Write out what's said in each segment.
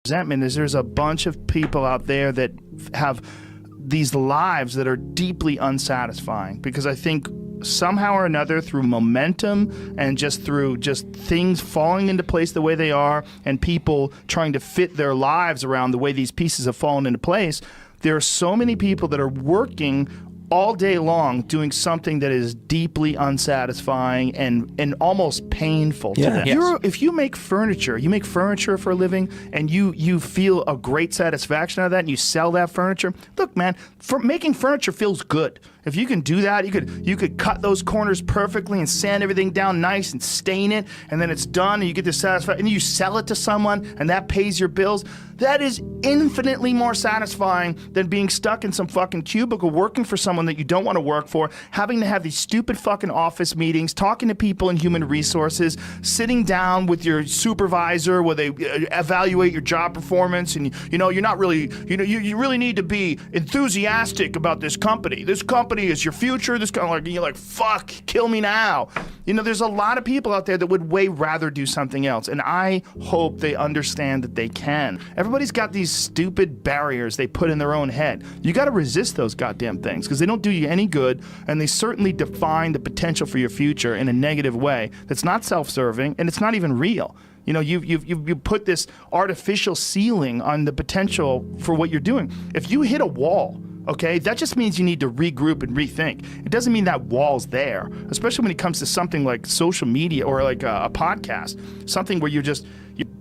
resentment is there's a bunch of people out there that have these lives that are deeply unsatisfying, because I think somehow or another, through momentum and just through things falling into place the way they are, and people trying to fit their lives around the way these pieces have fallen into place, there are so many people that are working all day long doing something that is deeply unsatisfying and almost painful to them. Yes. If you make furniture for a living, and you feel a great satisfaction out of that, and you sell that furniture, look, man, making furniture feels good. If you can do that, you could cut those corners perfectly and sand everything down nice and stain it, and then it's done, and you get this satisfaction, and you sell it to someone, and that pays your bills. That is infinitely more satisfying than being stuck in some fucking cubicle working for someone that you don't want to work for, having to have these stupid fucking office meetings, talking to people in human resources, sitting down with your supervisor where they evaluate your job performance, and you're not really, you really need to be enthusiastic about this company. This company is your future. This kind of you're like, fuck, kill me now. There's a lot of people out there that would way rather do something else, and I hope they understand that they can. Everybody's got these stupid barriers they put in their own head. You got to resist those goddamn things, because they don't do you any good, and they certainly define the potential for your future in a negative way that's not self-serving, and it's not even real. You put this artificial ceiling on the potential for what you're doing. If you hit a wall, okay, that just means you need to regroup and rethink. It doesn't mean that wall's there, especially when it comes to something like social media or like a podcast, something where you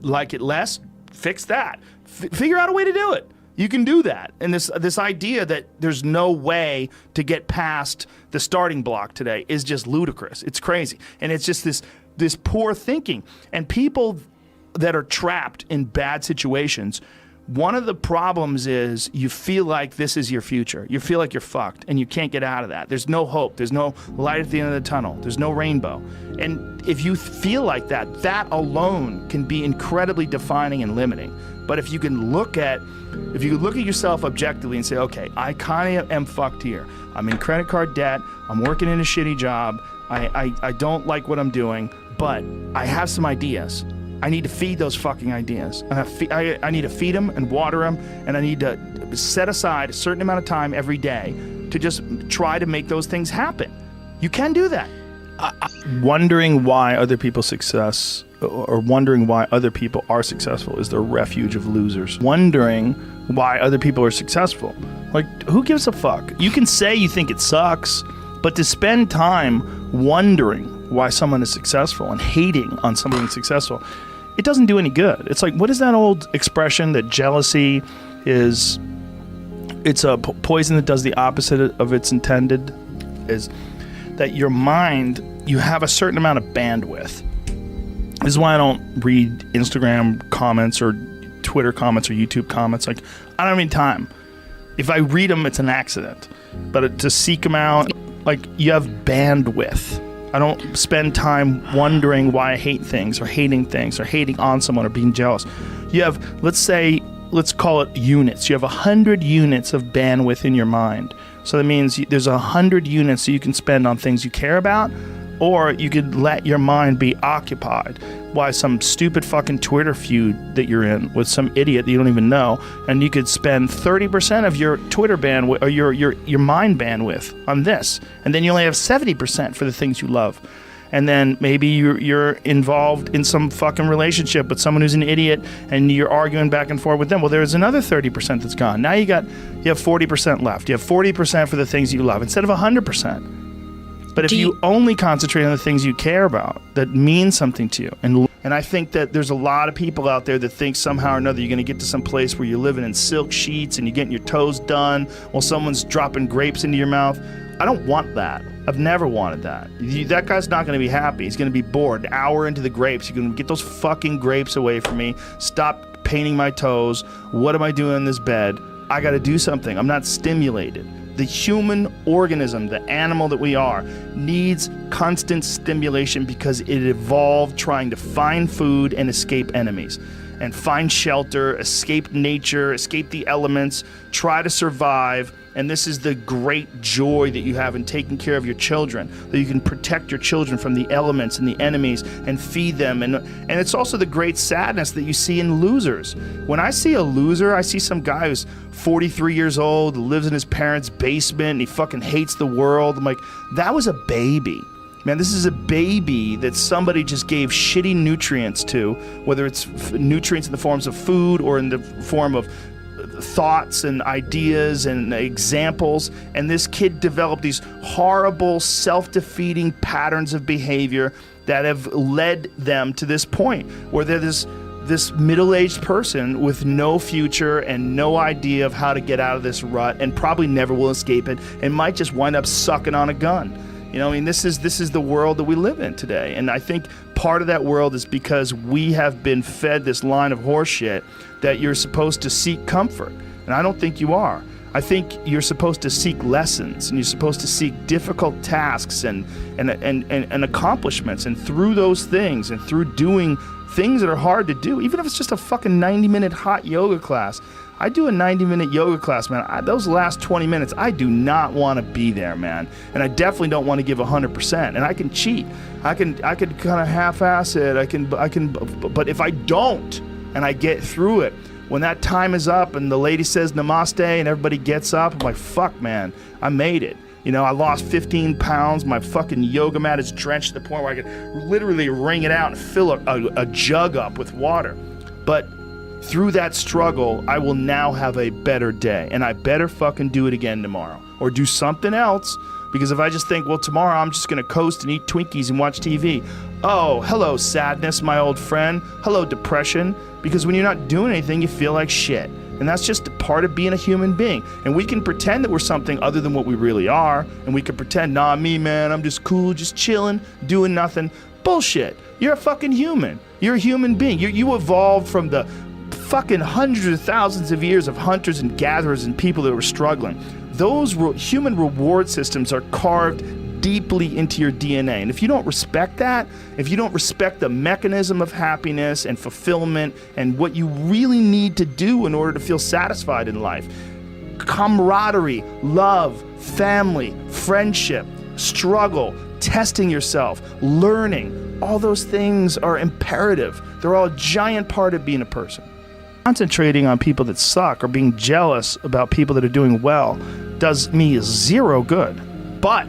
like it less, fix that. Figure out a way to do it. You can do that. And this idea that there's no way to get past the starting block today is just ludicrous. It's crazy. And it's just this poor thinking. And people that are trapped in bad situations, one of the problems is you feel like this is your future. You feel like you're fucked and you can't get out of that. There's no hope. There's no light at the end of the tunnel. There's no rainbow. And if you feel like that, that alone can be incredibly defining and limiting. But if you look at yourself objectively and say, okay, I kind of am fucked here. I'm in credit card debt. I'm working in a shitty job. I don't like what I'm doing, but I have some ideas. I need to feed those fucking ideas. I need to feed them and water them, and I need to set aside a certain amount of time every day to just try to make those things happen. You can do that. Wondering why other people's success, or wondering why other people are successful, is the refuge of losers. Wondering why other people are successful. Like, who gives a fuck? You can say you think it sucks, but to spend time wondering why someone is successful and hating on someone being successful, it doesn't do any good. It's like, what is that old expression that jealousy is, it's a poison that does the opposite of its intended, is that your mind, you have a certain amount of bandwidth. This is why I don't read Instagram comments or Twitter comments or YouTube comments. Like, I don't have any time. If I read them, it's an accident. But to seek them out, like, you have bandwidth. I don't spend time wondering why I hate things or hating on someone or being jealous. You have, let's call it units. You have 100 units of bandwidth in your mind. So that means there's 100 units that you can spend on things you care about, or you could let your mind be occupied by some stupid fucking Twitter feud that you're in with some idiot that you don't even know, and you could spend 30% of your Twitter bandwidth or your mind bandwidth on this, and then you only have 70% for the things you love. And then maybe you're involved in some fucking relationship with someone who's an idiot, and you're arguing back and forth with them. Well, there's another 30% that's gone. Now you have 40% left. You have 40% for the things you love instead of 100%. But if you only concentrate on the things you care about that mean something to you, and I think that there's a lot of people out there that think somehow or another you're going to get to some place where you're living in silk sheets and you're getting your toes done while someone's dropping grapes into your mouth. I don't want that. I've never wanted that. That guy's not going to be happy. He's going to be bored. An hour into the grapes, you're going to get those fucking grapes away from me. Stop painting my toes. What am I doing in this bed? I got to do something. I'm not stimulated. The human organism, the animal that we are, needs constant stimulation because it evolved trying to find food and escape enemies, and find shelter, escape nature, escape the elements, try to survive, And this is the great joy that you have in taking care of your children, that you can protect your children from the elements and the enemies and feed them. And it's also the great sadness that you see in losers. When I see a loser, I see some guy who's 43 years old, lives in his parents' basement, and he fucking hates the world. I'm like, that was a baby. Man, this is a baby that somebody just gave shitty nutrients to, whether it's nutrients in the forms of food or in the form of thoughts and ideas and examples. And this kid developed these horrible, self-defeating patterns of behavior that have led them to this point where they're this middle-aged person with no future and no idea of how to get out of this rut, and probably never will escape it, and might just wind up sucking on a gun. You know, I mean, this is the world that we live in today. And I think part of that world is because we have been fed this line of horseshit that you're supposed to seek comfort. And I don't think you are. I think you're supposed to seek lessons, and you're supposed to seek difficult tasks and accomplishments. And through those things, and through doing things that are hard to do, even if it's just a fucking 90-minute hot yoga class. I do a 90-minute yoga class, man. Those last 20 minutes, I do not want to be there, man. And I definitely don't want to give 100%. And I can cheat. I can kind of half-ass it. I can. But if I don't, and I get through it, when that time is up and the lady says namaste and everybody gets up, I'm like, fuck, man, I made it. You know, I lost 15 pounds. My fucking yoga mat is drenched to the point where I could literally wring it out and fill a jug up with water. But through that struggle, I will now have a better day, and I better fucking do it again tomorrow or do something else. Because if I just think, well, tomorrow I'm just going to coast and eat Twinkies and watch TV. Oh, hello, sadness, my old friend. Hello, depression. Because when you're not doing anything, you feel like shit. And that's just a part of being a human being. And we can pretend that we're something other than what we really are. And we can pretend, nah, me, man, I'm just cool, just chilling, doing nothing. Bullshit. You're a fucking human. You're a human being. You evolved from the fucking hundreds of thousands of years of hunters and gatherers and people that were struggling. Those human reward systems are carved deeply into your DNA. And if you don't respect that, if you don't respect the mechanism of happiness and fulfillment and what you really need to do in order to feel satisfied in life, camaraderie, love, family, friendship, struggle, testing yourself, learning, all those things are imperative. They're all a giant part of being a person. Concentrating on people that suck or being jealous about people that are doing well does me zero good. But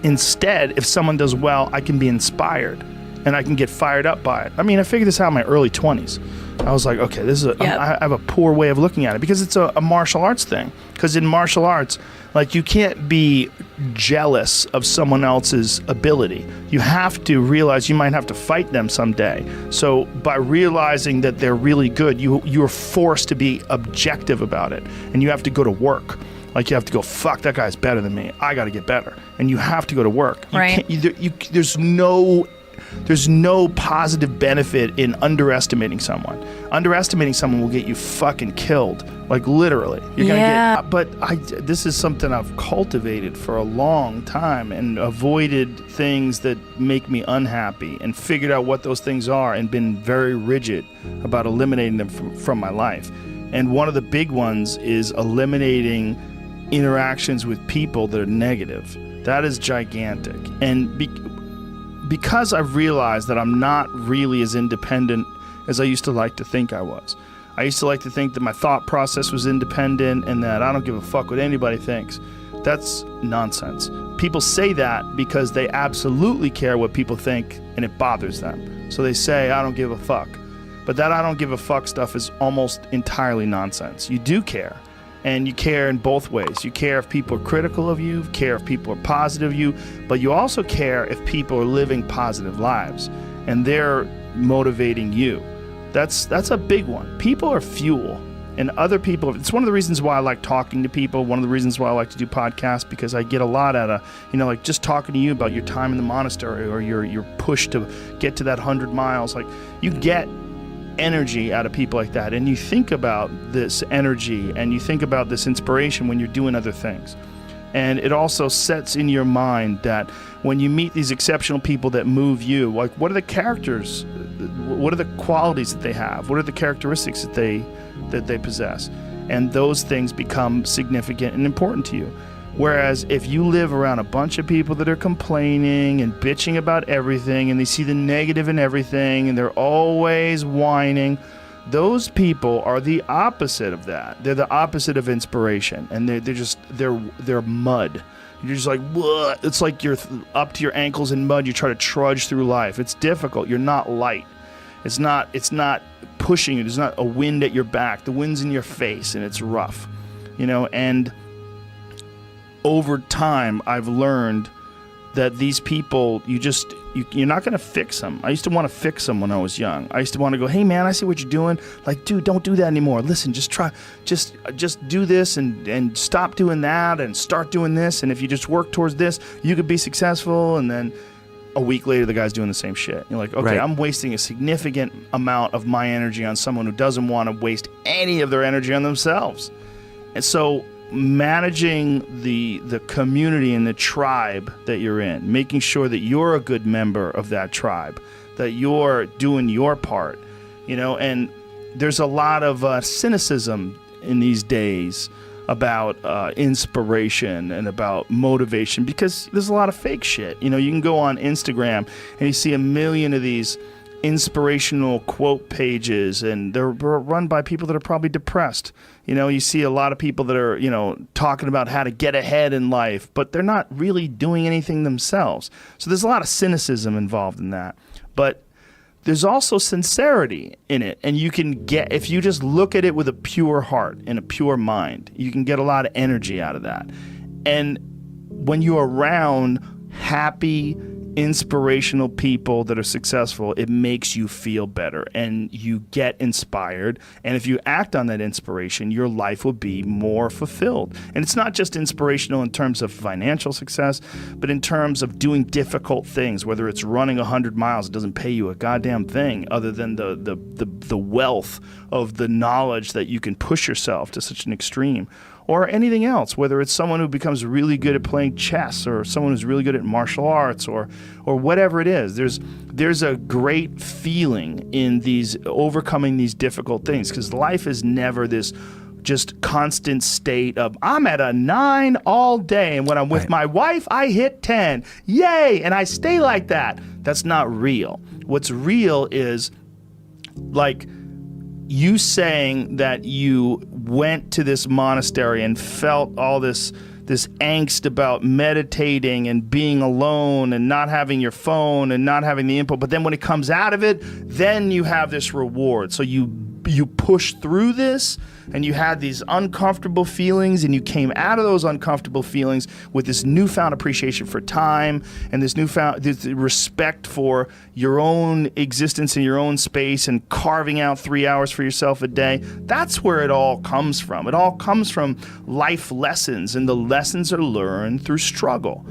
instead, if someone does well, I can be inspired and I can get fired up by it. I mean, I figured this out in my early 20s. I was like, okay, this is I have a poor way of looking at it because it's a martial arts thing. Because in martial arts, like, you can't be jealous of someone else's ability. You have to realize you might have to fight them someday. So by realizing that they're really good, you're forced to be objective about it. And you have to go to work. Like, you have to go, fuck, that guy's better than me. I got to get better. And you have to go to work. Right. There's no positive benefit in underestimating someone. Underestimating someone will get you fucking killed. Like, literally. You're gonna get. But this is something I've cultivated for a long time and avoided things that make me unhappy and figured out what those things are and been very rigid about eliminating them from my life. And one of the big ones is eliminating interactions with people that are negative. That is gigantic. And because I've realized that I'm not really as independent as I used to like to think I was. I used to like to think that my thought process was independent and that I don't give a fuck what anybody thinks. That's nonsense. People say that because they absolutely care what people think and it bothers them. So they say, I don't give a fuck. But that I don't give a fuck stuff is almost entirely nonsense. You do care. And you care in both ways. You care if people are critical of you, care if people are positive of you, but you also care if people are living positive lives and they're motivating you. That's a big one. People are fuel, and other people, it's one of the reasons why I like talking to people, one of the reasons why I like to do podcasts, because I get a lot out of, like just talking to you about your time in the monastery or your push to get to that 100 miles. Like, you get energy out of people like that, and you think about this energy and you think about this inspiration when you're doing other things. And it also sets in your mind that when you meet these exceptional people that move you, like, what are the characters, what are the qualities that they have, what are the characteristics that they possess? and those things become significant and important to you. Whereas if you live around a bunch of people that are complaining and bitching about everything, and they see the negative in everything, and they're always whining, those people are the opposite of that. They're the opposite of inspiration, and they're mud. You're just like, what? It's like you're up to your ankles in mud. You try to trudge through life. It's difficult. You're not light. It's not pushing you. There's not a wind at your back. The wind's in your face, and it's rough, and over time, I've learned that these people, you're not going to fix them. I used to want to fix them when I was young. I used to want to go, hey man, I see what you're doing. Like, dude, don't do that anymore. Listen, just do this and stop doing that and start doing this. And if you just work towards this, you could be successful. And then a week later, the guy's doing the same shit. You're like, okay, right. I'm wasting a significant amount of my energy on someone who doesn't want to waste any of their energy on themselves. And so managing the community and the tribe that you're in, making sure that you're a good member of that tribe, that you're doing your part, and there's a lot of cynicism in these days about inspiration and about motivation, because there's a lot of fake shit. You can go on Instagram and you see a million of these inspirational quote pages, and they're run by people that are probably depressed. You see a lot of people that are, talking about how to get ahead in life, but they're not really doing anything themselves. So there's a lot of cynicism involved in that. But there's also sincerity in it, and you can get, if you just look at it with a pure heart and a pure mind, you can get a lot of energy out of that. And when you're around happy, inspirational people that are successful, it makes you feel better and you get inspired. And if you act on that inspiration, your life will be more fulfilled. And it's not just inspirational in terms of financial success, but in terms of doing difficult things, whether it's running 100 miles, it doesn't pay you a goddamn thing other than the wealth of the knowledge that you can push yourself to such an extreme. Or anything else, whether it's someone who becomes really good at playing chess, or someone who's really good at martial arts, or whatever it is. There's a great feeling in these overcoming these difficult things, because life is never this just constant state of, I'm at a 9 all day, and when I'm with my wife, I hit 10. Yay! And I stay like that. That's not real. What's real is, like, you saying that you went to this monastery and felt all this angst about meditating and being alone and not having your phone and not having the input, but then when it comes out of it, then you have this reward. So you push through this, and you had these uncomfortable feelings, and you came out of those uncomfortable feelings with this newfound appreciation for time and this respect for your own existence in your own space, and carving out 3 hours for yourself a day. That's where it all comes from. It all comes from life lessons, and the lessons are learned through struggle.